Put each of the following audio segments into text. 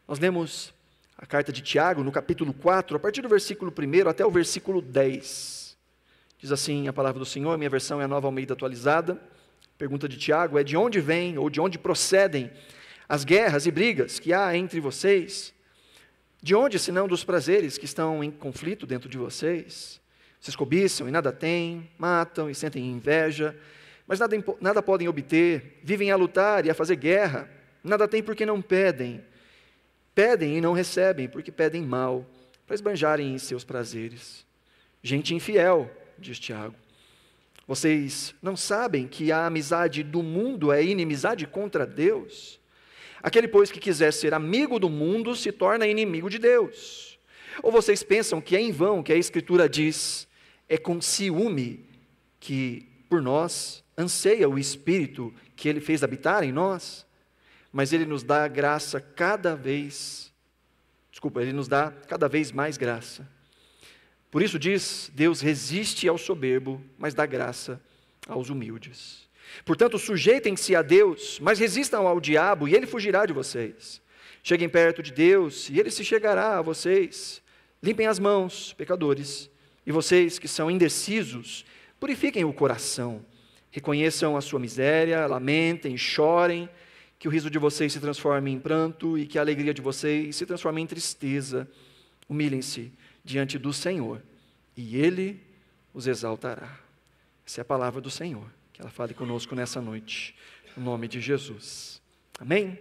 Nós lemos a carta de Tiago, no capítulo 4, a partir do versículo 1 até o versículo 10. Diz assim a palavra do Senhor, minha versão é a Nova Almeida atualizada. Pergunta de Tiago é: de onde vêm ou de onde procedem as guerras e brigas que há entre vocês? De onde, senão dos prazeres que estão em conflito dentro de vocês? Vocês cobiçam e nada têm, matam e sentem inveja, mas nada podem obter, vivem a lutar e a fazer guerra, nada têm porque não pedem. Pedem e não recebem, porque pedem mal, para esbanjarem em seus prazeres. Gente infiel, diz Tiago. Vocês não sabem que a amizade do mundo é inimizade contra Deus? Aquele, pois, que quiser ser amigo do mundo, se torna inimigo de Deus. Ou vocês pensam que é em vão que a Escritura diz, é com ciúme que por nós anseia o Espírito que Ele fez habitar em nós? Mas Ele nos dá graça Ele nos dá cada vez mais graça. Por isso diz, Deus resiste ao soberbo, mas dá graça aos humildes. Portanto, sujeitem-se a Deus, mas resistam ao diabo, e ele fugirá de vocês. Cheguem perto de Deus, e ele se chegará a vocês. Limpem as mãos, pecadores, e vocês que são indecisos, purifiquem o coração. Reconheçam a sua miséria, lamentem, chorem, que o riso de vocês se transforme em pranto, e que a alegria de vocês se transforme em tristeza. Humilhem-se diante do Senhor, e Ele os exaltará. Essa é a palavra do Senhor, que ela fale conosco nessa noite, no nome de Jesus. Amém?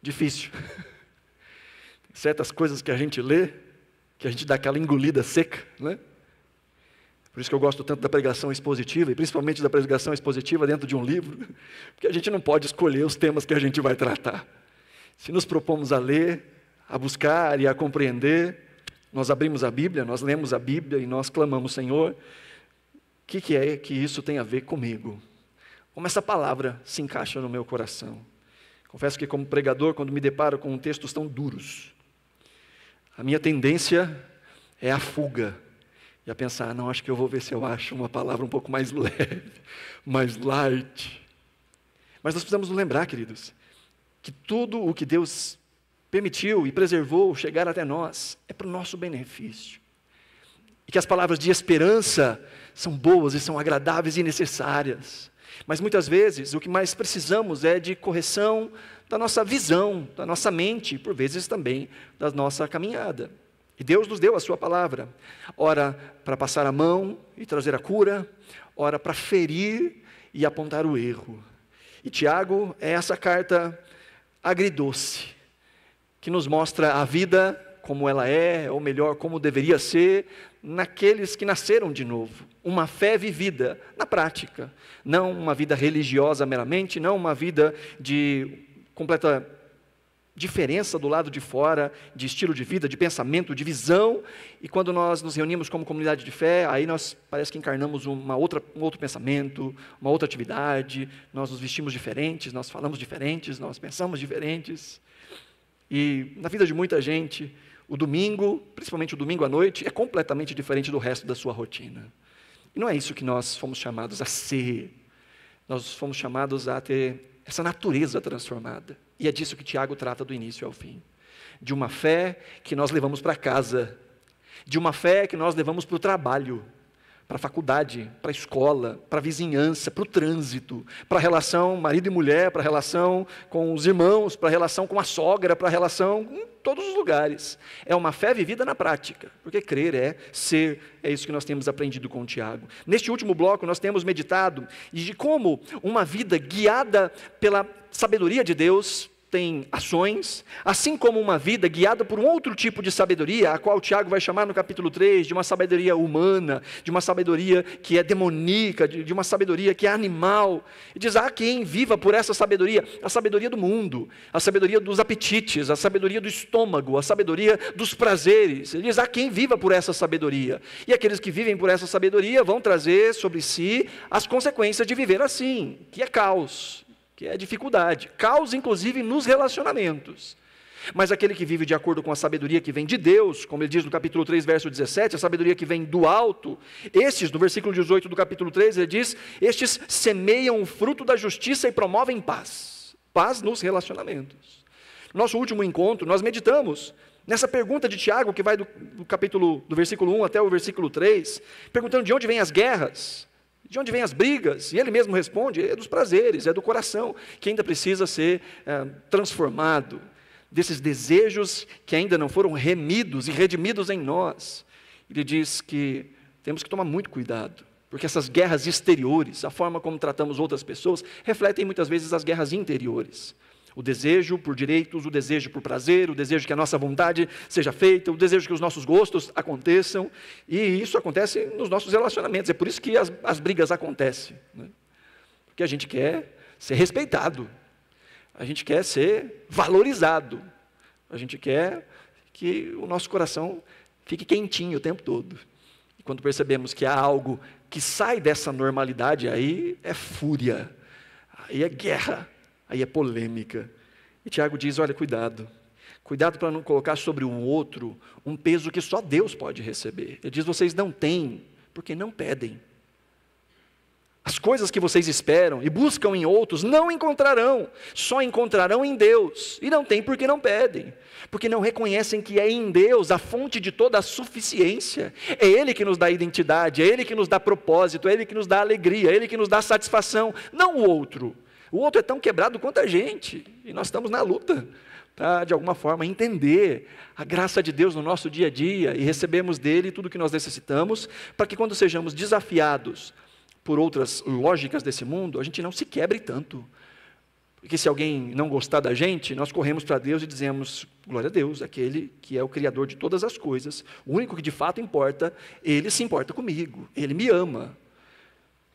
Difícil. Tem certas coisas que a gente lê, que a gente dá aquela engolida seca, né? Por isso que eu gosto tanto da pregação expositiva, e principalmente da pregação expositiva dentro de um livro, porque a gente não pode escolher os temas que a gente vai tratar. Se nos propomos a ler, a buscar e a compreender, nós abrimos a Bíblia, nós lemos a Bíblia e nós clamamos, Senhor, o que é que isso tem a ver comigo? Como essa palavra se encaixa no meu coração? Confesso que como pregador, quando me deparo com textos tão duros, a minha tendência é a fuga, e a pensar, não, acho que eu vou ver se eu acho uma palavra um pouco mais leve, mais light. Mas nós precisamos nos lembrar, queridos, que tudo o que Deus permitiu e preservou chegar até nós é para o nosso benefício. E que as palavras de esperança são boas e são agradáveis e necessárias. Mas muitas vezes o que mais precisamos é de correção da nossa visão, da nossa mente, e por vezes também da nossa caminhada. E Deus nos deu a sua palavra, ora para passar a mão e trazer a cura, ora para ferir e apontar o erro. E Tiago é essa carta agridoce, que nos mostra a vida como ela é, ou melhor, como deveria ser, naqueles que nasceram de novo. Uma fé vivida na prática, não uma vida religiosa meramente, não uma vida de completa diferença do lado de fora, de estilo de vida, de pensamento, de visão, e quando nós nos reunimos como comunidade de fé, aí nós parece que encarnamos um outro pensamento, uma outra atividade, nós nos vestimos diferentes, nós falamos diferentes, nós pensamos diferentes, e na vida de muita gente, o domingo, principalmente o domingo à noite, é completamente diferente do resto da sua rotina. E não é isso que nós fomos chamados a ser, nós fomos chamados a ter essa natureza transformada. E é disso que Tiago trata do início ao fim. De uma fé que nós levamos para casa, de uma fé que nós levamos para o trabalho, para a faculdade, para a escola, para a vizinhança, para o trânsito, para a relação marido e mulher, para a relação com os irmãos, para a relação com a sogra, para a relação com todos os lugares. É uma fé vivida na prática, porque crer é ser, é isso que nós temos aprendido com o Tiago. Neste último bloco nós temos meditado de como uma vida guiada pela sabedoria de Deus tem ações, assim como uma vida guiada por um outro tipo de sabedoria, a qual Tiago vai chamar no capítulo 3, de uma sabedoria humana, de uma sabedoria que é demoníaca, de uma sabedoria que é animal. E diz, quem viva por essa sabedoria, a sabedoria do mundo, a sabedoria dos apetites, a sabedoria do estômago, a sabedoria dos prazeres. Ele diz, quem viva por essa sabedoria. E aqueles que vivem por essa sabedoria vão trazer sobre si as consequências de viver assim, que é caos, que é dificuldade, caos inclusive nos relacionamentos. Mas aquele que vive de acordo com a sabedoria que vem de Deus, como ele diz no capítulo 3, verso 17, a sabedoria que vem do alto, estes, no versículo 18 do capítulo 3, ele diz, estes semeiam o fruto da justiça e promovem paz paz nos relacionamentos. Nosso último encontro, nós meditamos nessa pergunta de Tiago, que vai do versículo 1 até o versículo 3, perguntando de onde vêm as guerras, de onde vêm as brigas, e ele mesmo responde, é dos prazeres, é do coração, que ainda precisa ser transformado, desses desejos que ainda não foram remidos e redimidos em nós. Ele diz que temos que tomar muito cuidado, porque essas guerras exteriores, a forma como tratamos outras pessoas, refletem muitas vezes as guerras interiores. O desejo por direitos, o desejo por prazer, o desejo que a nossa vontade seja feita, o desejo que os nossos gostos aconteçam, e isso acontece nos nossos relacionamentos. É por isso que as brigas acontecem, né? Porque a gente quer ser respeitado, a gente quer ser valorizado, a gente quer que o nosso coração fique quentinho o tempo todo. E quando percebemos que há algo que sai dessa normalidade, aí é fúria, aí é guerra, aí é polêmica. E Tiago diz, olha, cuidado para não colocar sobre o outro um peso que só Deus pode receber. Ele diz, vocês não têm, porque não pedem. As coisas que vocês esperam e buscam em outros, não encontrarão, só encontrarão em Deus. E não têm porque não pedem, porque não reconhecem que é em Deus a fonte de toda a suficiência. É Ele que nos dá identidade, é Ele que nos dá propósito, é Ele que nos dá alegria, é Ele que nos dá satisfação, não o outro. O outro é tão quebrado quanto a gente, e nós estamos na luta para, de alguma forma, entender a graça de Deus no nosso dia a dia e recebemos dele tudo o que nós necessitamos, para que quando sejamos desafiados por outras lógicas desse mundo, a gente não se quebre tanto. Porque se alguém não gostar da gente, nós corremos para Deus e dizemos, glória a Deus, aquele que é o Criador de todas as coisas, o único que de fato importa, Ele se importa comigo, Ele me ama.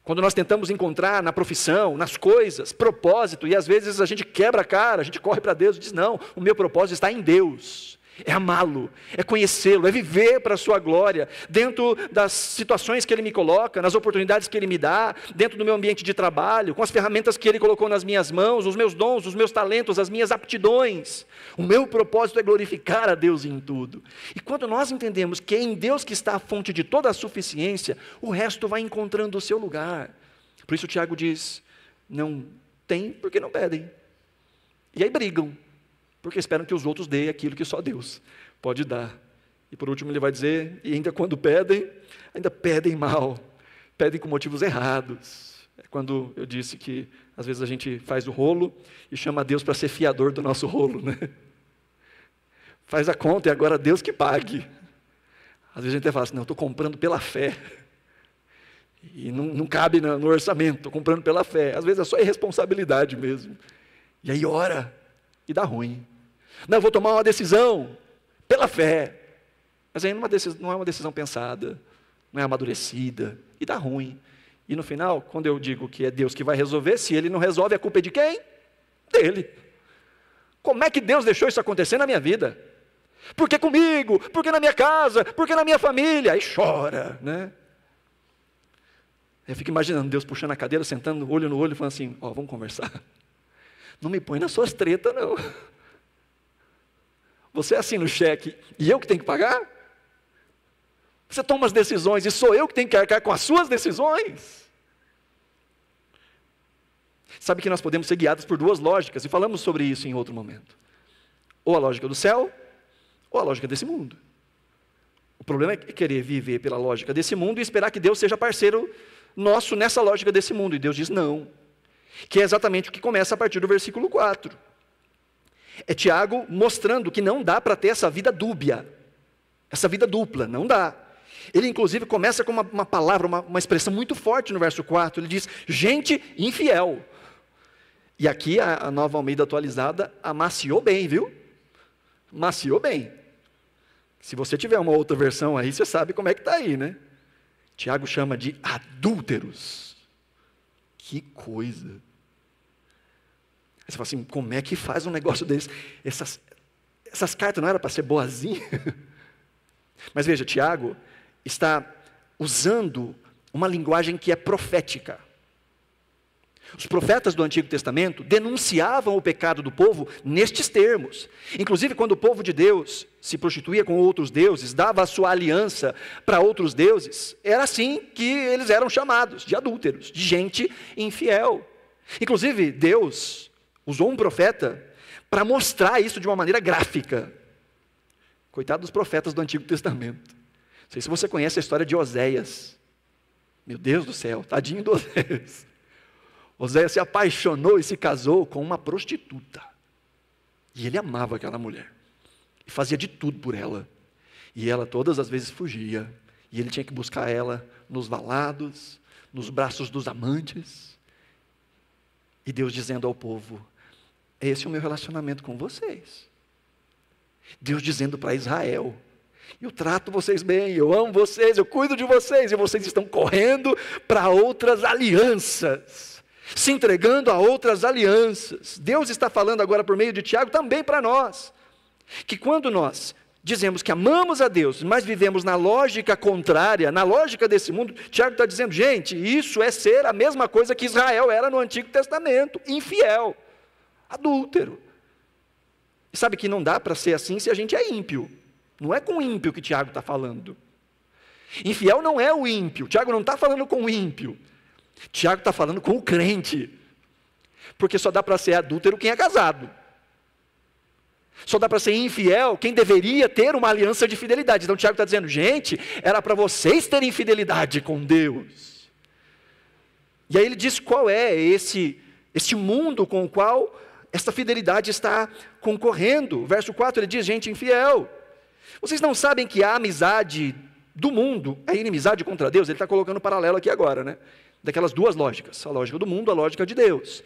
Quando nós tentamos encontrar na profissão, nas coisas, propósito, e às vezes a gente quebra a cara, a gente corre para Deus e diz, não, o meu propósito está em Deus, é amá-lo, é conhecê-lo, é viver para a sua glória, dentro das situações que Ele me coloca, nas oportunidades que Ele me dá, dentro do meu ambiente de trabalho, com as ferramentas que Ele colocou nas minhas mãos, os meus dons, os meus talentos, as minhas aptidões. O meu propósito é glorificar a Deus em tudo. E quando nós entendemos que é em Deus que está a fonte de toda a suficiência, o resto vai encontrando o seu lugar. Por isso Tiago diz, não tem porque não pedem. E aí brigam, porque esperam que os outros deem aquilo que só Deus pode dar. E por último ele vai dizer, e ainda quando pedem, ainda pedem mal, pedem com motivos errados. É quando eu disse que às vezes a gente faz o rolo e chama a Deus para ser fiador do nosso rolo, né? Faz a conta e agora Deus que pague. Às vezes a gente até fala assim, não, estou comprando pela fé. E não cabe no orçamento, estou comprando pela fé. Às vezes é só irresponsabilidade mesmo. E aí ora, e dá ruim. Não, eu vou tomar uma decisão pela fé. Mas aí não é uma decisão pensada, não é amadurecida, e dá ruim. E no final, quando eu digo que é Deus que vai resolver, se Ele não resolve, a culpa é de quem? Dele. Como é que Deus deixou isso acontecer na minha vida? Por que comigo? Por que na minha casa? Por que na minha família? Aí chora, né? Eu fico imaginando Deus puxando a cadeira, sentando olho no olho, falando assim, ó, vamos conversar. Não me põe nas suas tretas, não. Você assina o cheque e eu que tenho que pagar? Você toma as decisões e sou eu que tenho que arcar com as suas decisões? Sabe que nós podemos ser guiados por duas lógicas, e falamos sobre isso em outro momento. Ou a lógica do céu, ou a lógica desse mundo. O problema é querer viver pela lógica desse mundo e esperar que Deus seja parceiro nosso nessa lógica desse mundo. E Deus diz não. Que é exatamente o que começa a partir do versículo 4. É Tiago mostrando que não dá para ter essa vida dúbia, essa vida dupla, não dá. Ele inclusive começa com uma palavra, uma expressão muito forte no verso 4, ele diz, gente infiel. E aqui a Nova Almeida atualizada amaciou bem, viu? Maciou bem. Se você tiver uma outra versão aí, você sabe como é que está aí, né? Tiago chama de adúlteros. Que coisa. Aí você fala assim, como é que faz um negócio desse? Essas cartas não eram para ser boazinha? Mas veja, Tiago está usando uma linguagem que é profética. Os profetas do Antigo Testamento denunciavam o pecado do povo nestes termos. Inclusive, quando o povo de Deus se prostituía com outros deuses, dava a sua aliança para outros deuses, era assim que eles eram chamados, de adúlteros, de gente infiel. Inclusive, Deus Usou um profeta para mostrar isso de uma maneira gráfica. Coitado dos profetas do Antigo Testamento. Não sei se você conhece a história de Oséias. Meu Deus do céu, tadinho de Oséias. Oséias se apaixonou e se casou com uma prostituta. E ele amava aquela mulher. E fazia de tudo por ela. E ela todas as vezes fugia. E ele tinha que buscar ela nos valados, nos braços dos amantes. E Deus dizendo ao povo: esse é o meu relacionamento com vocês. Deus dizendo para Israel: eu trato vocês bem, eu amo vocês, eu cuido de vocês. E vocês estão correndo para outras alianças, se entregando a outras alianças. Deus está falando agora por meio de Tiago também para nós, que quando nós dizemos que amamos a Deus, mas vivemos na lógica contrária, na lógica desse mundo, Tiago está dizendo: gente, isso é ser a mesma coisa que Israel era no Antigo Testamento, infiel, adúltero. E sabe que não dá para ser assim se a gente é ímpio. Não é com o ímpio que Tiago está falando. Infiel não é o ímpio. Tiago não está falando com o ímpio. Tiago está falando com o crente. Porque só dá para ser adúltero quem é casado. Só dá para ser infiel quem deveria ter uma aliança de fidelidade. Então Tiago está dizendo: gente, era para vocês terem fidelidade com Deus. E aí ele diz qual é esse mundo com o qual esta fidelidade está concorrendo. Verso 4 ele diz: gente infiel, vocês não sabem que a amizade do mundo é inimizade contra Deus? Ele está colocando um paralelo aqui agora, né? Daquelas duas lógicas, a lógica do mundo, a lógica de Deus.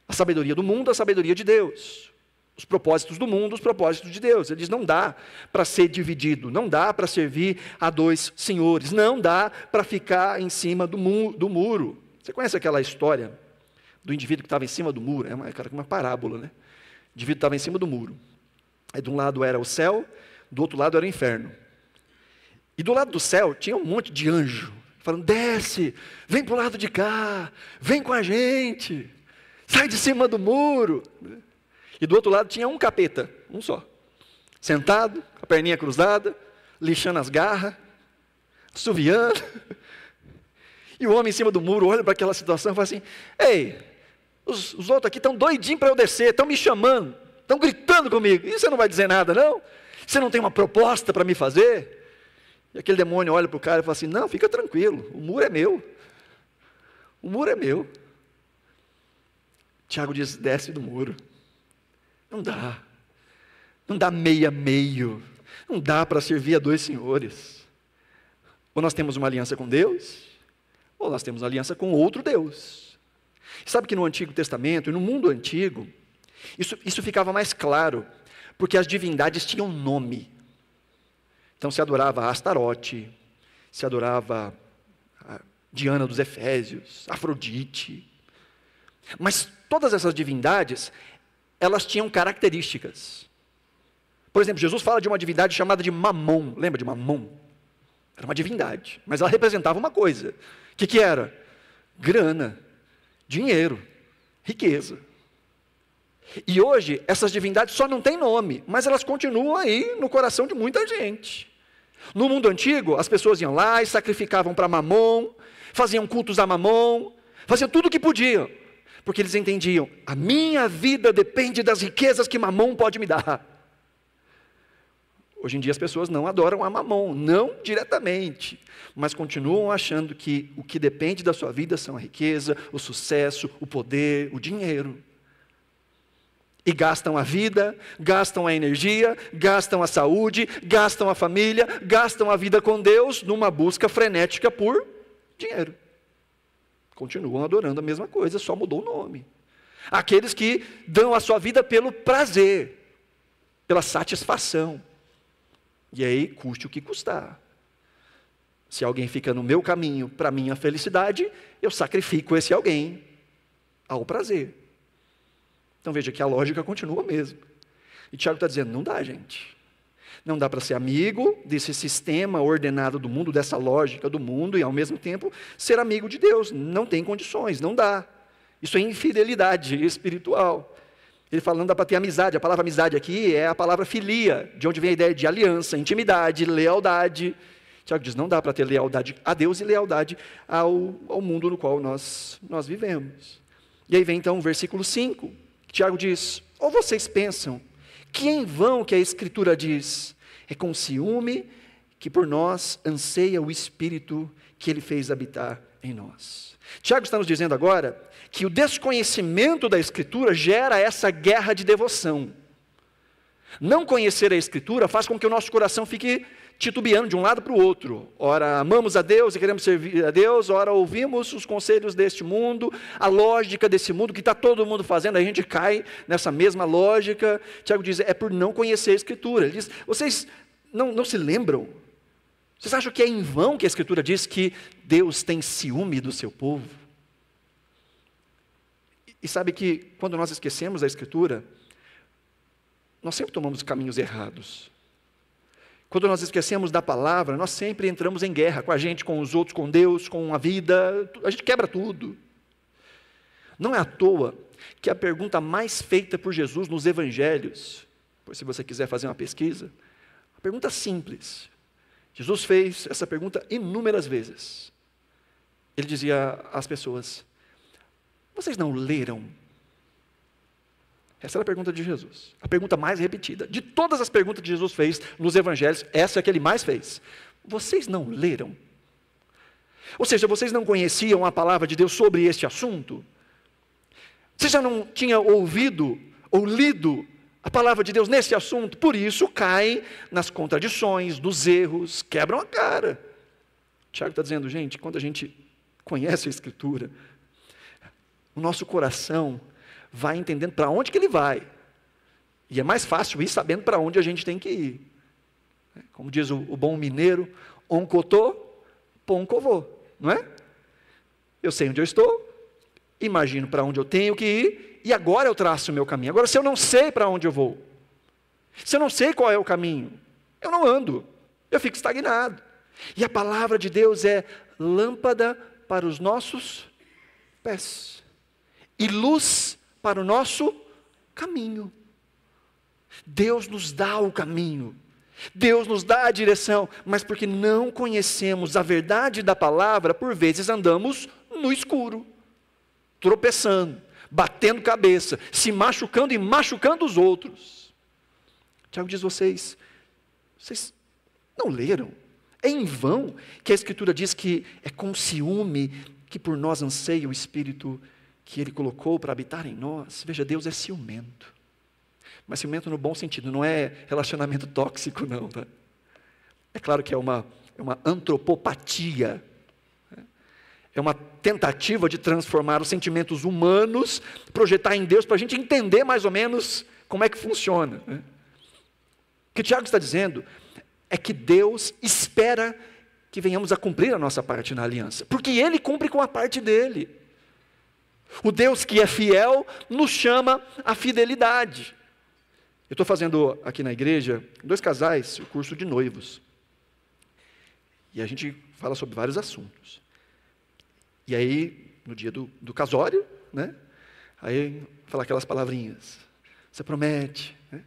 A sabedoria do mundo, a sabedoria de Deus. Os propósitos do mundo, os propósitos de Deus. Ele diz: não dá para ser dividido, não dá para servir a dois senhores, não dá para ficar em cima do muro. Você conhece aquela história do indivíduo que estava em cima do muro? É uma parábola, né? O indivíduo estava em cima do muro. Aí de um lado era o céu, do outro lado era o inferno. E do lado do céu tinha um monte de anjo, falando: desce, vem para o lado de cá, vem com a gente, sai de cima do muro. E do outro lado tinha um capeta, um só, sentado, com a perninha cruzada, lixando as garras, assoviando. E o homem em cima do muro olha para aquela situação e fala assim: ei, os outros aqui estão doidinhos para eu descer, estão me chamando, estão gritando comigo, e você não vai dizer nada não? Você não tem uma proposta para me fazer? E aquele demônio olha para o cara e fala assim: não, fica tranquilo, o muro é meu. O muro é meu. Tiago diz: desce do muro. Não dá. Não dá meio. Não dá para servir a dois senhores. Ou nós temos uma aliança com Deus, ou nós temos uma aliança com outro Deus. Sabe que no Antigo Testamento e no mundo antigo, isso ficava mais claro, porque as divindades tinham nome. Então se adorava a Astarote, se adorava a Diana dos Efésios, Afrodite. Mas todas essas divindades, elas tinham características. Por exemplo, Jesus fala de uma divindade chamada de Mamon. Lembra de Mamon? Era uma divindade, mas ela representava uma coisa. O que era? Grana, dinheiro, riqueza. E hoje, essas divindades só não têm nome, mas elas continuam aí no coração de muita gente. No mundo antigo, as pessoas iam lá e sacrificavam para Mamon, faziam cultos a Mamon, faziam tudo o que podiam, porque eles entendiam: a minha vida depende das riquezas que Mamon pode me dar. Hoje em dia as pessoas não adoram a Mamon, não diretamente, mas continuam achando que o que depende da sua vida são a riqueza, o sucesso, o poder, o dinheiro. E gastam a vida, gastam a energia, gastam a saúde, gastam a família, gastam a vida com Deus numa busca frenética por dinheiro. Continuam adorando a mesma coisa, só mudou o nome. Aqueles que dão a sua vida pelo prazer, pela satisfação. E aí, custe o que custar. Se alguém fica no meu caminho para a minha felicidade, eu sacrifico esse alguém ao prazer. Então veja que a lógica continua mesmo. E Tiago está dizendo: não dá, gente. Não dá para ser amigo desse sistema ordenado do mundo, dessa lógica do mundo, e ao mesmo tempo ser amigo de Deus. Não tem condições, não dá. Isso é infidelidade espiritual. Ele fala: não dá para ter amizade. A palavra amizade aqui é a palavra filia, de onde vem a ideia de aliança, intimidade, lealdade. Tiago diz: não dá para ter lealdade a Deus e lealdade ao mundo no qual nós vivemos. E aí vem então o versículo 5. Tiago diz: ou vocês pensam que em vão que a Escritura diz, é com ciúme que por nós anseia o Espírito que Ele fez habitar em nós. Tiago está nos dizendo agora que o desconhecimento da Escritura gera essa guerra de devoção. Não conhecer a Escritura faz com que o nosso coração fique titubeando de um lado para o outro. Ora amamos a Deus e queremos servir a Deus, ora ouvimos os conselhos deste mundo, a lógica desse mundo que está todo mundo fazendo, a gente cai nessa mesma lógica. Tiago diz, é por não conhecer a Escritura. Ele diz, vocês não se lembram? Vocês acham que é em vão que a Escritura diz que Deus tem ciúme do seu povo? E sabe que quando nós esquecemos a Escritura, nós sempre tomamos caminhos errados. Quando nós esquecemos da palavra, nós sempre entramos em guerra com a gente, com os outros, com Deus, com a vida, a gente quebra tudo. Não é à toa que a pergunta mais feita por Jesus nos evangelhos, pois se você quiser fazer uma pesquisa, a pergunta simples, Jesus fez essa pergunta inúmeras vezes. Ele dizia às pessoas, vocês não leram? Essa era a pergunta de Jesus, a pergunta mais repetida. De todas as perguntas que Jesus fez nos evangelhos, essa é a que ele mais fez. Vocês não leram? Ou seja, vocês não conheciam a palavra de Deus sobre este assunto? Você já não tinha ouvido ou lido a palavra de Deus nesse assunto? Por isso caem nas contradições, nos erros, quebram a cara. Tiago está dizendo, gente, quando a gente conhece a Escritura, o nosso coração vai entendendo para onde que ele vai. E é mais fácil ir sabendo para onde a gente tem que ir. Como diz o bom mineiro, oncotô, poncovô, não é? Eu sei onde eu estou, imagino para onde eu tenho que ir, e agora eu traço o meu caminho. Agora, se eu não sei para onde eu vou, se eu não sei qual é o caminho, eu não ando, eu fico estagnado. E a palavra de Deus é lâmpada para os nossos pés e luz para o nosso caminho. Deus nos dá o caminho, Deus nos dá a direção, mas porque não conhecemos a verdade da palavra, por vezes andamos no escuro, tropeçando, batendo cabeça, se machucando e machucando os outros. Tiago diz, vocês não leram? É em vão que a Escritura diz que é com ciúme que por nós anseia o Espírito que Ele colocou para habitar em nós. Veja, Deus é ciumento. Mas ciumento no bom sentido, não é relacionamento tóxico, não. Tá? É claro que é uma antropopatia. É uma tentativa de transformar os sentimentos humanos, projetar em Deus, para a gente entender mais ou menos como é que funciona. Né? O que o Tiago está dizendo é que Deus espera que venhamos a cumprir a nossa parte na aliança, porque Ele cumpre com a parte dele. O Deus que é fiel nos chama à fidelidade. Eu estou fazendo aqui na igreja, 2 casais, o curso de noivos. E a gente fala sobre vários assuntos. E aí, no dia do casório, né? Aí fala aquelas palavrinhas. Você promete, né?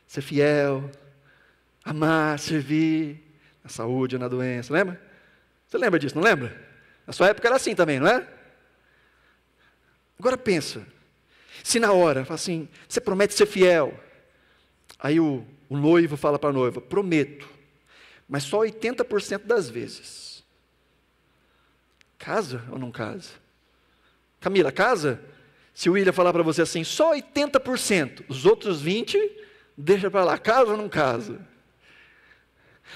Ser fiel, amar, servir, na saúde, na doença, lembra? Você lembra disso, não lembra? Na sua época era assim também, não é? Agora pensa, se na hora, fala assim, você promete ser fiel, aí o noivo fala para a noiva, prometo, mas só 80% das vezes. Casa ou não casa? Camila, casa? Se o William falar para você assim, só 80%, os outros 20%, deixa para lá, casa ou não casa?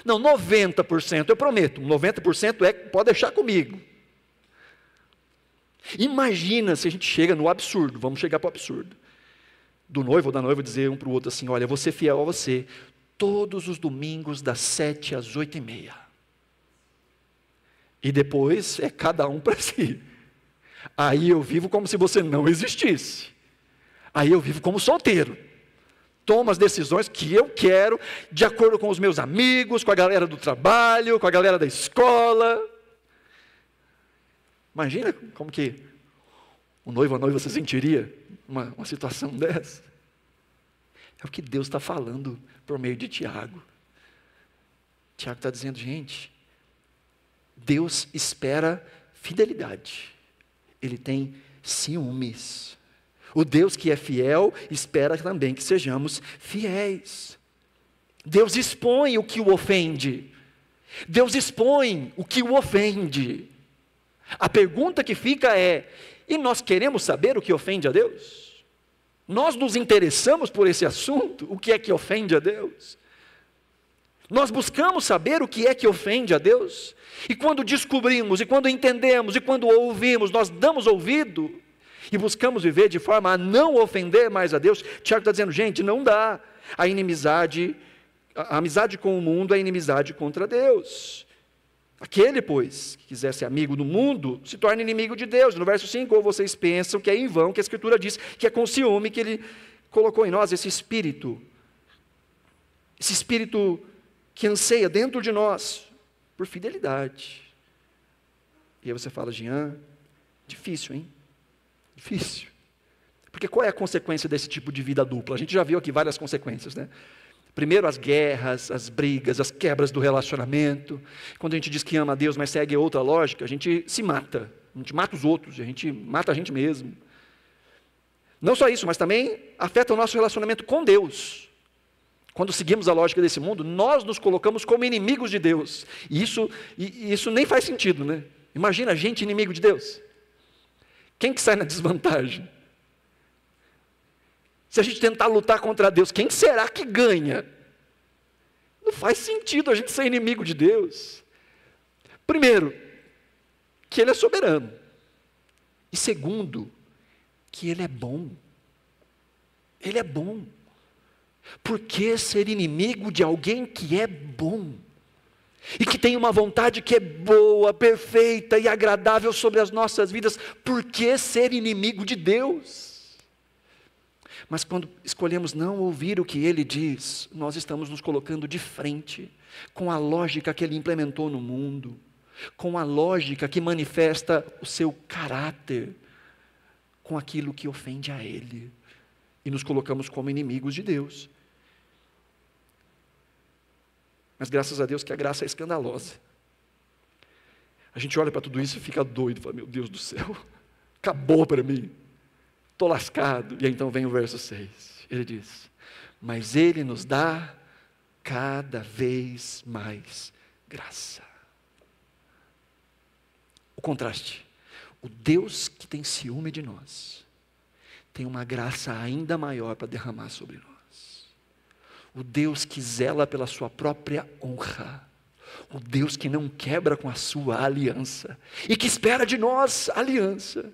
Não, 90%, eu prometo, 90% pode deixar comigo. Imagina se a gente chega no absurdo, vamos chegar para o absurdo, do noivo ou da noiva dizer um para o outro assim, olha, eu vou ser fiel a você, todos os domingos das 7 às 8h30. E depois é cada um para si. Aí eu vivo como se você não existisse. Aí eu vivo como solteiro. Tomo as decisões que eu quero, de acordo com os meus amigos, com a galera do trabalho, com a galera da escola. Imagina como que o noivo ou a noiva se sentiria uma situação dessa. É o que Deus está falando por meio de Tiago. Tiago está dizendo, gente, Deus espera fidelidade. Ele tem ciúmes. O Deus que é fiel espera também que sejamos fiéis. Deus expõe o que o ofende. Deus expõe o que o ofende. A pergunta que fica é: e nós queremos saber o que ofende a Deus? Nós nos interessamos por esse assunto? O que é que ofende a Deus? Nós buscamos saber o que é que ofende a Deus? E quando descobrimos, e quando entendemos, e quando ouvimos, nós damos ouvido e buscamos viver de forma a não ofender mais a Deus. Tiago está dizendo, gente, não dá. A amizade com o mundo é inimizade contra Deus. Aquele, pois, que quiser ser amigo do mundo, se torna inimigo de Deus. No verso 5, ou vocês pensam que é em vão, que a Escritura diz que é com ciúme que Ele colocou em nós esse espírito que anseia dentro de nós por fidelidade. E aí você fala, Jean, difícil, hein? Difícil. Porque qual é a consequência desse tipo de vida dupla? A gente já viu aqui várias consequências, né? Primeiro, as guerras, as brigas, as quebras do relacionamento. Quando a gente diz que ama a Deus, mas segue outra lógica, a gente se mata. A gente mata os outros, a gente mata a gente mesmo. Não só isso, mas também afeta o nosso relacionamento com Deus. Quando seguimos a lógica desse mundo, nós nos colocamos como inimigos de Deus. E isso nem faz sentido, né? Imagina a gente inimigo de Deus. Quem que sai na desvantagem? Se a gente tentar lutar contra Deus, quem será que ganha? Não faz sentido a gente ser inimigo de Deus. Primeiro, que Ele é soberano. E segundo, que Ele é bom. Ele é bom. Por que ser inimigo de alguém que é bom? E que tem uma vontade que é boa, perfeita e agradável sobre as nossas vidas? Por que ser inimigo de Deus? Mas quando escolhemos não ouvir o que Ele diz, nós estamos nos colocando de frente com a lógica que Ele implementou no mundo, com a lógica que manifesta o seu caráter, com aquilo que ofende a Ele, e nos colocamos como inimigos de Deus. Mas graças a Deus que a graça é escandalosa. A gente olha para tudo isso e fica doido, fala, meu Deus do céu, acabou para mim, estou lascado. E aí então vem o verso 6, ele diz, mas Ele nos dá cada vez mais graça. O contraste, o Deus que tem ciúme de nós, tem uma graça ainda maior para derramar sobre nós. O Deus que zela pela sua própria honra, o Deus que não quebra com a sua aliança, e que espera de nós aliança,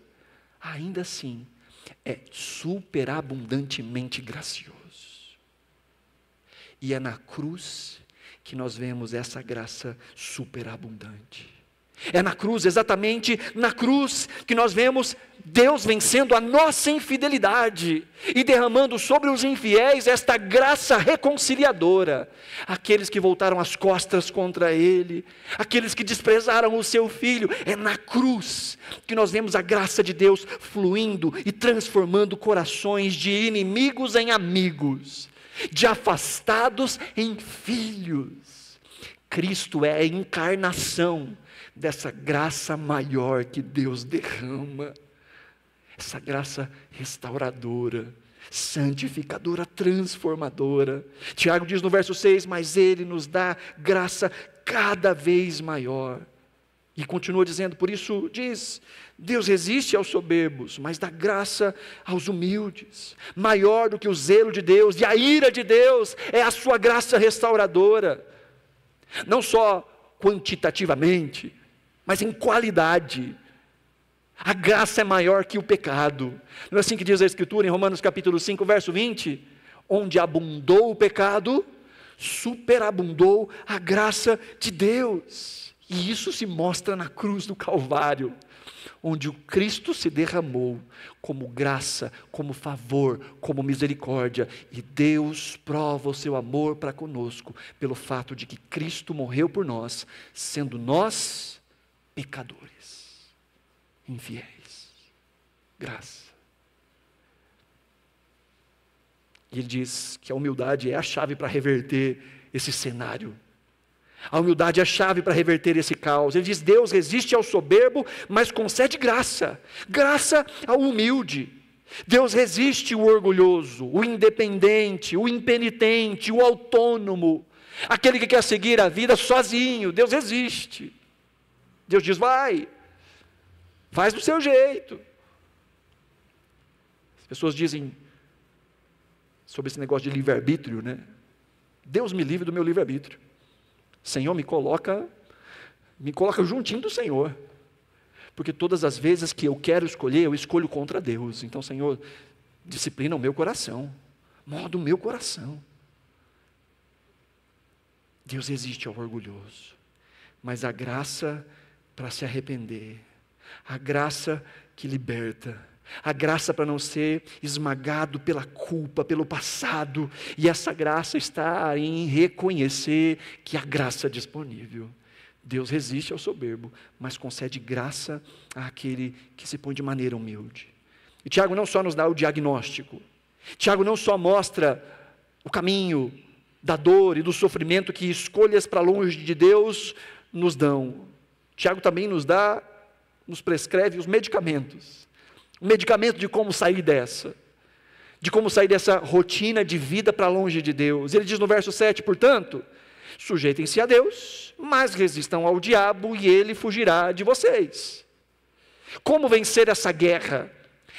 ainda assim, é superabundantemente gracioso. E é na cruz que nós vemos essa graça superabundante. É na cruz, exatamente na cruz, que nós vemos Deus vencendo a nossa infidelidade e derramando sobre os infiéis esta graça reconciliadora. Aqueles que voltaram as costas contra Ele, aqueles que desprezaram o Seu Filho, é na cruz que nós vemos a graça de Deus fluindo e transformando corações de inimigos em amigos, de afastados em filhos. Cristo é a encarnação dessa graça maior que Deus derrama, essa graça restauradora, santificadora, transformadora. Tiago diz no verso 6, mas Ele nos dá graça cada vez maior. E continua dizendo, por isso diz, Deus resiste aos soberbos, mas dá graça aos humildes. Maior do que o zelo de Deus e a ira de Deus é a sua graça restauradora. Não só quantitativamente, mas em qualidade. A graça é maior que o pecado. Não é assim que diz a Escritura em Romanos capítulo 5, verso 20? Onde abundou o pecado, superabundou a graça de Deus. E isso se mostra na cruz do Calvário, onde o Cristo se derramou como graça, como favor, como misericórdia. E Deus prova o seu amor para conosco, pelo fato de que Cristo morreu por nós, sendo nós pecadores, infiéis. Graça. E ele diz que a humildade é a chave para reverter esse cenário. A humildade é a chave para reverter esse caos. Ele diz, Deus resiste ao soberbo, mas concede graça. Graça ao humilde. Deus resiste o orgulhoso, o independente, o impenitente, o autônomo, aquele que quer seguir a vida sozinho. Deus resiste. Deus diz: vai, faz do seu jeito. As pessoas dizem sobre esse negócio de livre-arbítrio, né? Deus me livre do meu livre-arbítrio. Senhor, me coloca juntinho do Senhor. Porque todas as vezes que eu quero escolher, eu escolho contra Deus. Então, Senhor, disciplina o meu coração, molda o meu coração. Deus resiste ao orgulhoso, mas a graça para se arrepender, a graça que liberta, a graça para não ser esmagado pela culpa, pelo passado, e essa graça está em reconhecer que a graça é disponível. Deus resiste ao soberbo, mas concede graça àquele que se põe de maneira humilde. E Tiago não só nos dá o diagnóstico, Tiago não só mostra o caminho da dor e do sofrimento que escolhas para longe de Deus nos dão. Tiago também nos prescreve os medicamentos. O medicamento de como sair dessa rotina de vida para longe de Deus. Ele diz no verso 7, portanto, sujeitem-se a Deus, mas resistam ao diabo e ele fugirá de vocês. Como vencer essa guerra?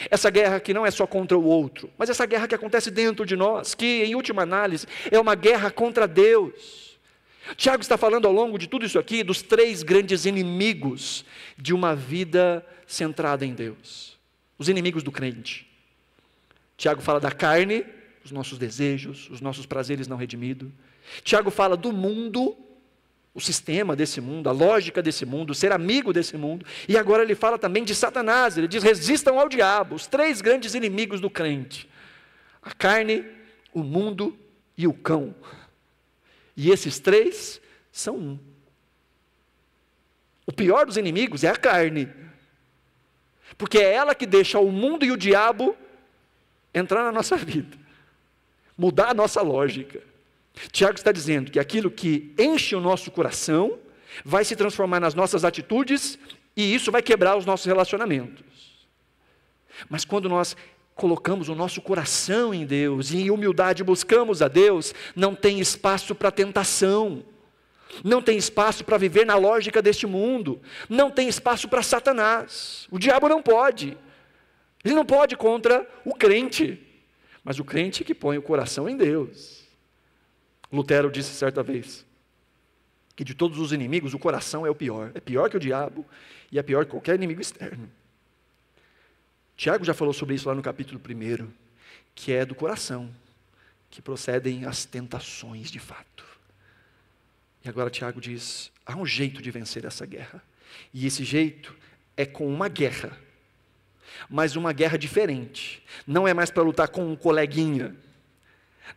Essa guerra que não é só contra o outro, mas essa guerra que acontece dentro de nós, que em última análise é uma guerra contra Deus. Tiago está falando ao longo de tudo isso aqui dos 3 grandes inimigos de uma vida centrada em Deus. Os inimigos do crente. Tiago fala da carne, os nossos desejos, os nossos prazeres não redimidos. Tiago fala do mundo, o sistema desse mundo, a lógica desse mundo, ser amigo desse mundo. E agora ele fala também de Satanás. Ele diz: resistam ao diabo, os 3 grandes inimigos do crente: a carne, o mundo e o cão. E esses 3 são um. O pior dos inimigos é a carne, porque é ela que deixa o mundo e o diabo entrar na nossa vida, mudar a nossa lógica. Tiago está dizendo que aquilo que enche o nosso coração vai se transformar nas nossas atitudes e isso vai quebrar os nossos relacionamentos. Mas quando nós colocamos o nosso coração em Deus e em humildade buscamos a Deus, não tem espaço para tentação, não tem espaço para viver na lógica deste mundo, não tem espaço para Satanás. O diabo não pode, ele não pode contra o crente, mas o crente que põe o coração em Deus. Lutero disse certa vez que de todos os inimigos o coração é o pior, é pior que o diabo e é pior que qualquer inimigo externo. Tiago já falou sobre isso lá no capítulo 1, que é do coração que procedem as tentações de fato. E agora Tiago diz: há um jeito de vencer essa guerra, e esse jeito é com uma guerra, mas uma guerra diferente. Não é mais para lutar com um coleguinha,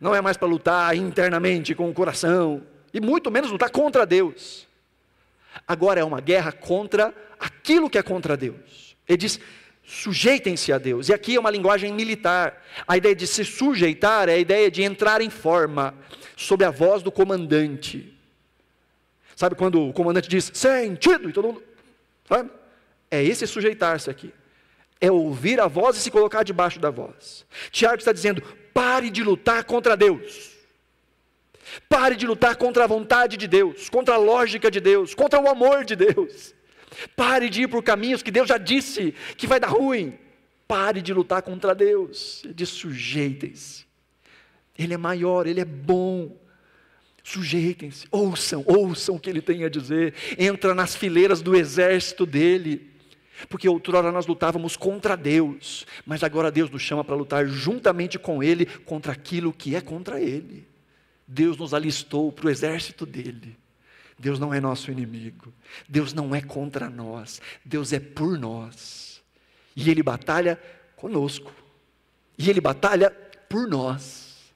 não é mais para lutar internamente com o coração, e muito menos lutar contra Deus. Agora é uma guerra contra aquilo que é contra Deus. Ele diz: sujeitem-se a Deus. E aqui é uma linguagem militar. A ideia de se sujeitar é a ideia de entrar em forma, sob a voz do comandante. Sabe quando o comandante diz sentido, e todo mundo, sabe? É esse sujeitar-se aqui. É ouvir a voz e se colocar debaixo da voz. Tiago está dizendo: pare de lutar contra Deus. Pare de lutar contra a vontade de Deus, contra a lógica de Deus, contra o amor de Deus. Pare de ir por caminhos que Deus já disse que vai dar ruim. Pare de lutar contra Deus. Ele diz: sujeitem-se. Ele é maior, Ele é bom. Sujeitem-se, ouçam o que Ele tem a dizer. Entra nas fileiras do exército dEle. Porque outrora nós lutávamos contra Deus, mas agora Deus nos chama para lutar juntamente com Ele, contra aquilo que é contra Ele. Deus nos alistou para o exército dEle. Deus não é nosso inimigo, Deus não é contra nós, Deus é por nós. E Ele batalha conosco, e Ele batalha por nós.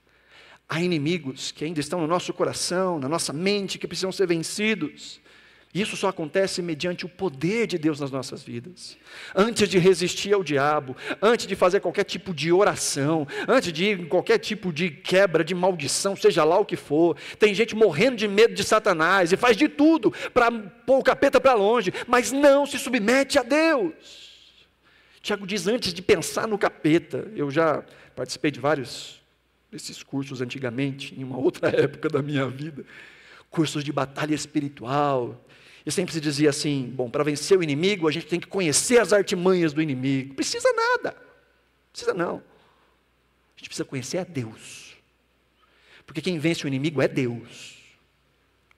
Há inimigos que ainda estão no nosso coração, na nossa mente, que precisam ser vencidos. Isso só acontece mediante o poder de Deus nas nossas vidas. Antes de resistir ao diabo, antes de fazer qualquer tipo de oração, antes de ir em qualquer tipo de quebra, de maldição, seja lá o que for. Tem gente morrendo de medo de Satanás e faz de tudo para pôr o capeta para longe, mas não se submete a Deus. Tiago diz, antes de pensar no capeta, eu já participei de vários desses cursos antigamente, em uma outra época da minha vida, cursos de batalha espiritual. E sempre se dizia assim, bom, para vencer o inimigo, a gente tem que conhecer as artimanhas do inimigo. Precisa nada, precisa não. A gente precisa conhecer a Deus. Porque quem vence o inimigo é Deus.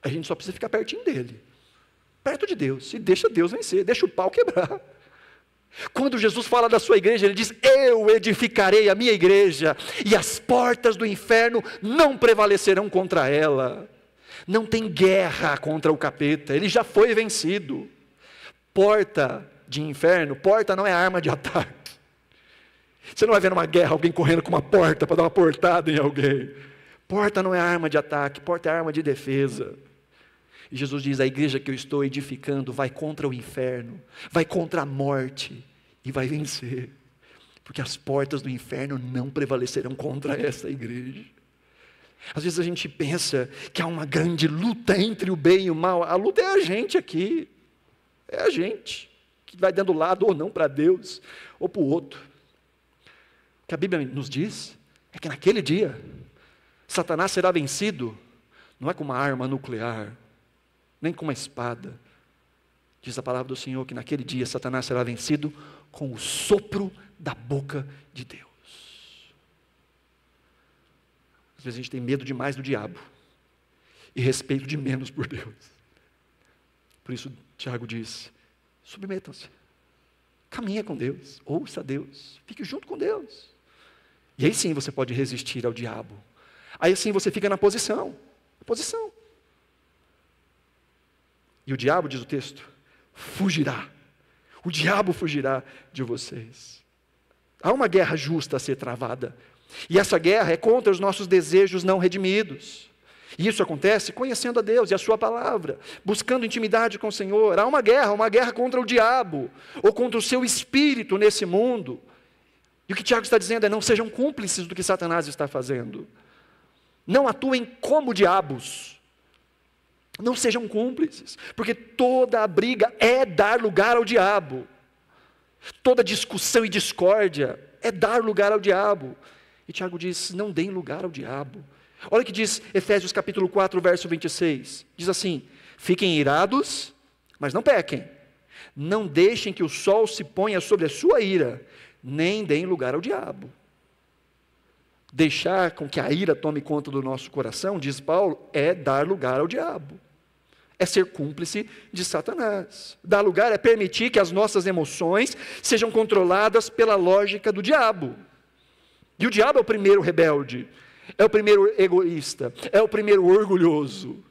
A gente só precisa ficar pertinho dele, perto de Deus, e deixa Deus vencer, deixa o pau quebrar. Quando Jesus fala da sua igreja, ele diz, eu edificarei a minha igreja, e as portas do inferno não prevalecerão contra ela. Não tem guerra contra o capeta, ele já foi vencido. Porta de inferno, porta não é arma de ataque. Você não vai ver numa guerra alguém correndo com uma porta para dar uma portada em alguém. Porta não é arma de ataque, porta é arma de defesa. E Jesus diz, a igreja que eu estou edificando vai contra o inferno, vai contra a morte e vai vencer. Porque as portas do inferno não prevalecerão contra essa igreja. Às vezes a gente pensa que há uma grande luta entre o bem e o mal. A luta é a gente aqui. É a gente que vai dando lado ou não para Deus ou para o outro. O que a Bíblia nos diz é que naquele dia, Satanás será vencido, não é com uma arma nuclear, nem com uma espada. Diz a palavra do Senhor que naquele dia Satanás será vencido com o sopro da boca de Deus. Às vezes a gente tem medo demais do diabo e respeito de menos por Deus. Por isso Tiago diz, submetam-se, caminha com Deus, ouça a Deus, fique junto com Deus. E aí sim você pode resistir ao diabo. Aí sim você fica na posição. E o diabo, diz o texto, fugirá. O diabo fugirá de vocês. Há uma guerra justa a ser travada. E essa guerra é contra os nossos desejos não redimidos. E isso acontece conhecendo a Deus e a sua palavra, buscando intimidade com o Senhor. Há uma guerra contra o diabo, ou contra o seu espírito nesse mundo. E o que Tiago está dizendo é, não sejam cúmplices do que Satanás está fazendo. Não atuem como diabos. Não sejam cúmplices, porque toda a briga é dar lugar ao diabo. Toda discussão e discórdia é dar lugar ao diabo. E Tiago diz, não deem lugar ao diabo. Olha o que diz Efésios capítulo 4, verso 26. Diz assim, fiquem irados, mas não pequem. Não deixem que o sol se ponha sobre a sua ira, nem deem lugar ao diabo. Deixar com que a ira tome conta do nosso coração, diz Paulo, é dar lugar ao diabo. É ser cúmplice de Satanás. Dar lugar é permitir que as nossas emoções sejam controladas pela lógica do diabo. E o diabo é o primeiro rebelde, é o primeiro egoísta, é o primeiro orgulhoso.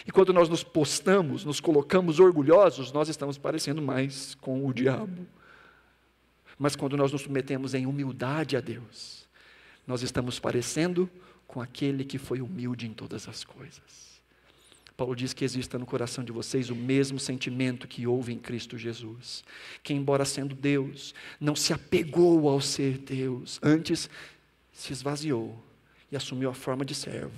E quando nós nos postamos, nos colocamos orgulhosos, nós estamos parecendo mais com o diabo. Mas quando nós nos submetemos em humildade a Deus, nós estamos parecendo com aquele que foi humilde em todas as coisas. Paulo diz que exista no coração de vocês o mesmo sentimento que houve em Cristo Jesus, que embora sendo Deus, não se apegou ao ser Deus, antes se esvaziou e assumiu a forma de servo.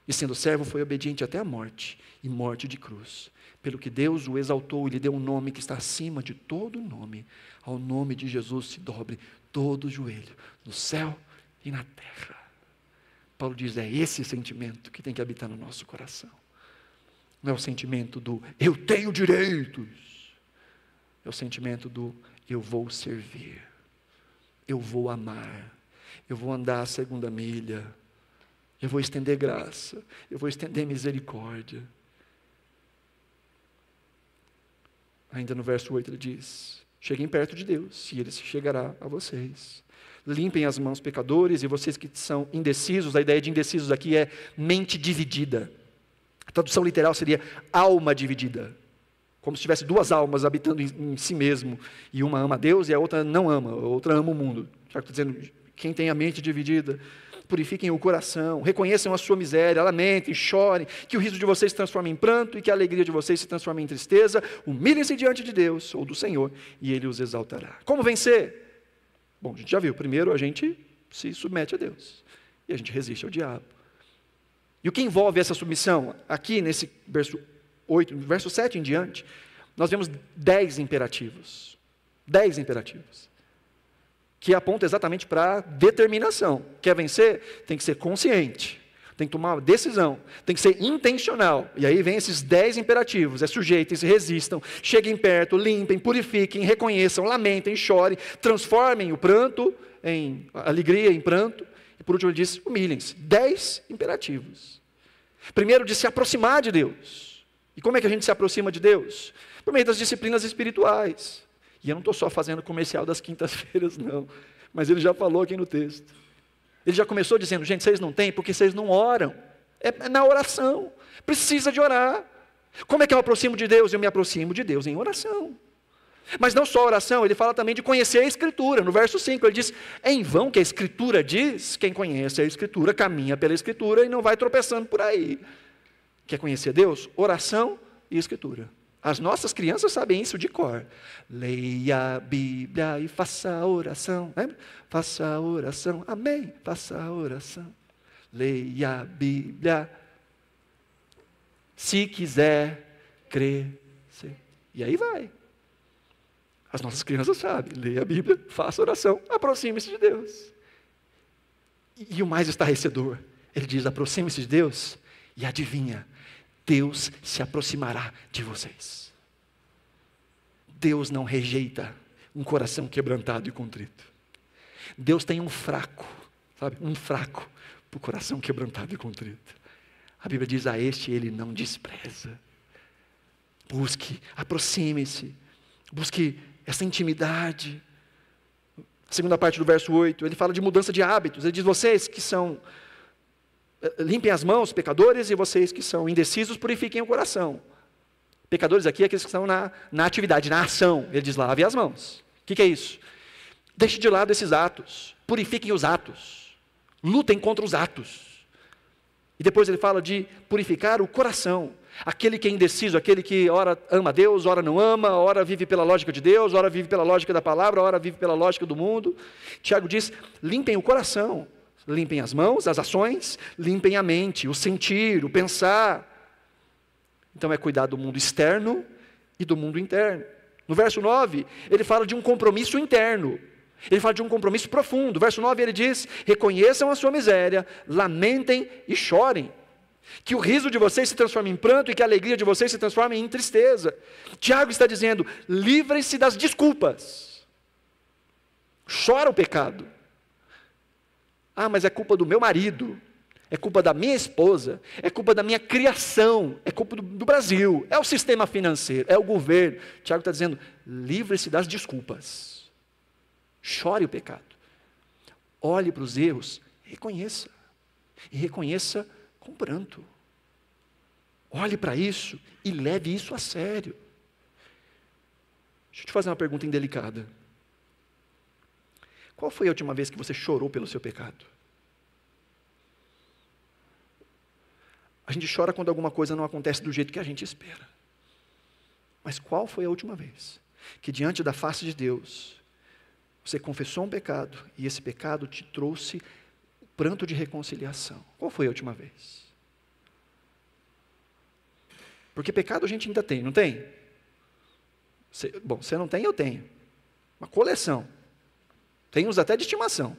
E sendo servo foi obediente até a morte, e morte de cruz. Pelo que Deus o exaltou e lhe deu um nome que está acima de todo nome. Ao nome de Jesus se dobre todo o joelho, no céu e na terra. Paulo diz, é esse sentimento que tem que habitar no nosso coração. Não é o sentimento do, eu tenho direitos. É o sentimento do, eu vou servir. Eu vou amar. Eu vou andar a segunda milha. Eu vou estender graça. Eu vou estender misericórdia. Ainda no verso 8 ele diz, cheguem perto de Deus e Ele se chegará a vocês. Limpem as mãos, pecadores, e vocês que são indecisos, a ideia de indecisos aqui é mente dividida. A tradução literal seria alma dividida. Como se tivesse duas almas habitando em si mesmo, e uma ama a Deus e a outra não ama, a outra ama o mundo. Já que estou dizendo, quem tem a mente dividida, purifiquem o coração, reconheçam a sua miséria, lamentem, chorem, que o riso de vocês se transforme em pranto e que a alegria de vocês se transforme em tristeza, humilhem-se diante de Deus ou do Senhor e Ele os exaltará. Como vencer? Bom, a gente já viu, primeiro a gente se submete a Deus e a gente resiste ao diabo. E o que envolve essa submissão? Aqui nesse verso 8, verso 7 em diante, nós vemos 10 imperativos. 10 imperativos. que aponta exatamente para determinação. Quer vencer? Tem que ser consciente, tem que tomar uma decisão, tem que ser intencional. E aí vem esses 10 imperativos: sujeitem-se, resistam, cheguem perto, limpem, purifiquem, reconheçam, lamentem, chorem, transformem o pranto em alegria, em pranto. E por último ele diz: humilhem-se. 10 imperativos. Primeiro, de se aproximar de Deus. E como é que a gente se aproxima de Deus? Por meio das disciplinas espirituais. E eu não estou só fazendo comercial das quintas-feiras, não. Mas ele já falou aqui no texto. Ele já começou dizendo: gente, vocês não têm porque vocês não oram. É na oração. Precisa de orar. Como é que eu aproximo de Deus? Eu me aproximo de Deus em oração. Mas não só oração, ele fala também de conhecer a Escritura. No verso 5 ele diz: é em vão que a Escritura diz, quem conhece a Escritura caminha pela Escritura e não vai tropeçando por aí. Quer conhecer Deus? Oração e Escritura. As nossas crianças sabem isso de cor. Leia a Bíblia e faça a oração. Lembra? Faça a oração. Amém. Faça a oração. Leia a Bíblia. Se quiser crescer. E aí vai. As nossas crianças sabem. Leia a Bíblia, faça a oração. Aproxime-se de Deus. E o mais estarrecedor, ele diz: aproxime-se de Deus e adivinha, Deus se aproximará de vocês. Deus não rejeita um coração quebrantado e contrito. Deus tem um fraco, sabe? Um fraco para o coração quebrantado e contrito. A Bíblia diz: a este ele não despreza. Busque, aproxime-se, busque essa intimidade. A segunda parte do verso 8, ele fala de mudança de hábitos. Ele diz: vocês que são... limpem as mãos, pecadores, e vocês que são indecisos, purifiquem o coração. Pecadores aqui é aqueles que estão na atividade, na ação. Ele diz: lave as mãos. O que é isso? Deixe de lado esses atos. Purifiquem os atos. Lutem contra os atos. E depois ele fala de purificar o coração. Aquele que é indeciso, aquele que ora ama Deus, ora não ama, ora vive pela lógica de Deus, ora vive pela lógica da palavra, ora vive pela lógica do mundo. Tiago diz: limpem o coração. Limpem as mãos, as ações, limpem a mente, o sentir, o pensar. Então é cuidar do mundo externo e do mundo interno. No verso 9, ele fala de um compromisso interno. Ele fala de um compromisso profundo. Verso 9 ele diz: reconheçam a sua miséria, lamentem e chorem. Que o riso de vocês se transforme em pranto e que a alegria de vocês se transforme em tristeza. Tiago está dizendo: livrem-se das desculpas. Chora o pecado. Ah, mas é culpa do meu marido, é culpa da minha esposa, é culpa da minha criação, é culpa do Brasil, é o sistema financeiro, é o governo. Tiago está dizendo: livre-se das desculpas. Chore o pecado. Olhe para os erros, reconheça. E reconheça com pranto. Olhe para isso e leve isso a sério. Deixa eu te fazer uma pergunta indelicada. Qual foi a última vez que você chorou pelo seu pecado? A gente chora quando alguma coisa não acontece do jeito que a gente espera. Mas qual foi a última vez que diante da face de Deus, você confessou um pecado e esse pecado te trouxe o pranto de reconciliação? Qual foi a última vez? Porque pecado a gente ainda tem, não tem? Bom, você não tem, eu tenho. Uma coleção. Tem uns até de estimação.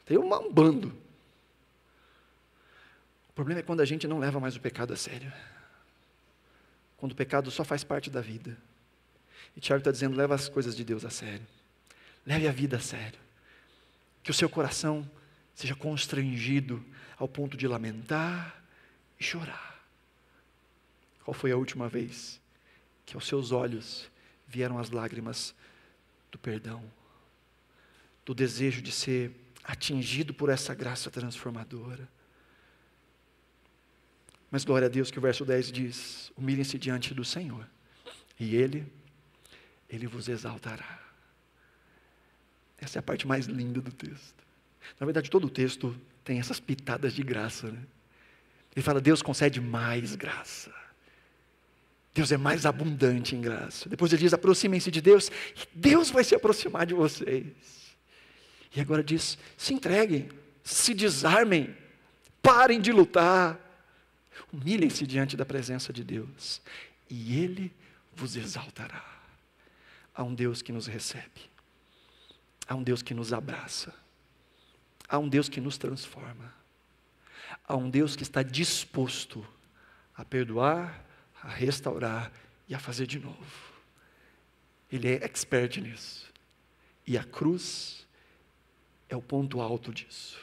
Tem um bando. O problema é quando a gente não leva mais o pecado a sério. Quando o pecado só faz parte da vida. E Tiago está dizendo: leva as coisas de Deus a sério. Leve a vida a sério. Que o seu coração seja constrangido ao ponto de lamentar e chorar. Qual foi a última vez que aos seus olhos vieram as lágrimas do perdão? Do desejo de ser atingido por essa graça transformadora. Mas glória a Deus que o verso 10 diz: humilhem-se diante do Senhor, e Ele vos exaltará. Essa é a parte mais linda do texto. Na verdade, todo o texto tem essas pitadas de graça, né? Ele fala: Deus concede mais graça. Deus é mais abundante em graça. Depois ele diz: aproximem-se de Deus, e Deus vai se aproximar de vocês. E agora diz: se entreguem, se desarmem, parem de lutar, humilhem-se diante da presença de Deus, e Ele vos exaltará. Há um Deus que nos recebe, Há um Deus que nos abraça. Há um Deus que nos transforma. Há um Deus que está disposto a perdoar, a restaurar e a fazer de novo. Ele é expert nisso. E a cruz é o ponto alto disso.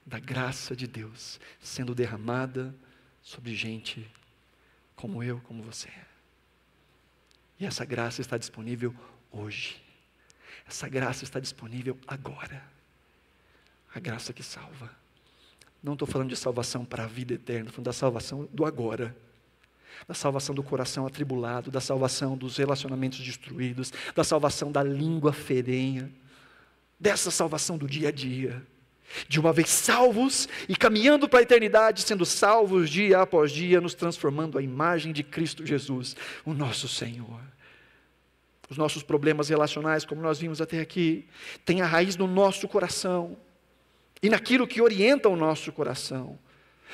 Da graça de Deus sendo derramada sobre gente como eu, como você. E essa graça está disponível hoje. Essa graça está disponível agora. A graça que salva. Não estou falando de salvação para a vida eterna, estou falando da salvação do agora. Da salvação do coração atribulado, da salvação dos relacionamentos destruídos, da salvação da língua ferenha, dessa salvação do dia a dia. De uma vez salvos e caminhando para a eternidade, sendo salvos dia após dia, nos transformando à imagem de Cristo Jesus, o nosso Senhor. Os nossos problemas relacionais, como nós vimos até aqui, têm a raiz no nosso coração e naquilo que orienta o nosso coração.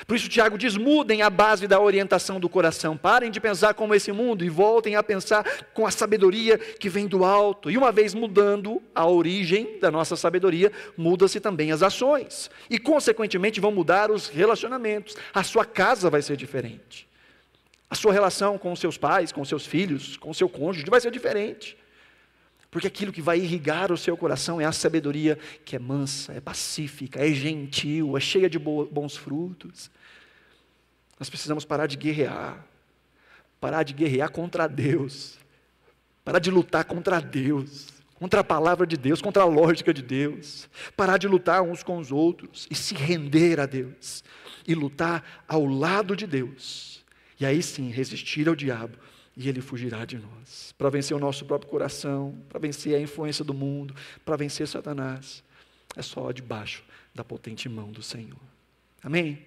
Por isso Tiago diz, mudem a base da orientação do coração, parem de pensar como esse mundo e voltem a pensar com a sabedoria que vem do alto. E uma vez mudando a origem da nossa sabedoria, muda-se também as ações. E consequentemente vão mudar os relacionamentos. A sua casa vai ser diferente. A sua relação com os seus pais, com os seus filhos, com o seu cônjuge vai ser diferente. Porque aquilo que vai irrigar o seu coração é a sabedoria que é mansa, é pacífica, é gentil, é cheia de bons frutos. Nós precisamos parar de guerrear contra Deus, parar de lutar contra Deus, contra a palavra de Deus, contra a lógica de Deus, parar de lutar uns com os outros e se render a Deus e lutar ao lado de Deus. E aí sim resistir ao diabo. E ele fugirá de nós, para vencer o nosso próprio coração, para vencer a influência do mundo, para vencer Satanás. É só debaixo da potente mão do Senhor. Amém?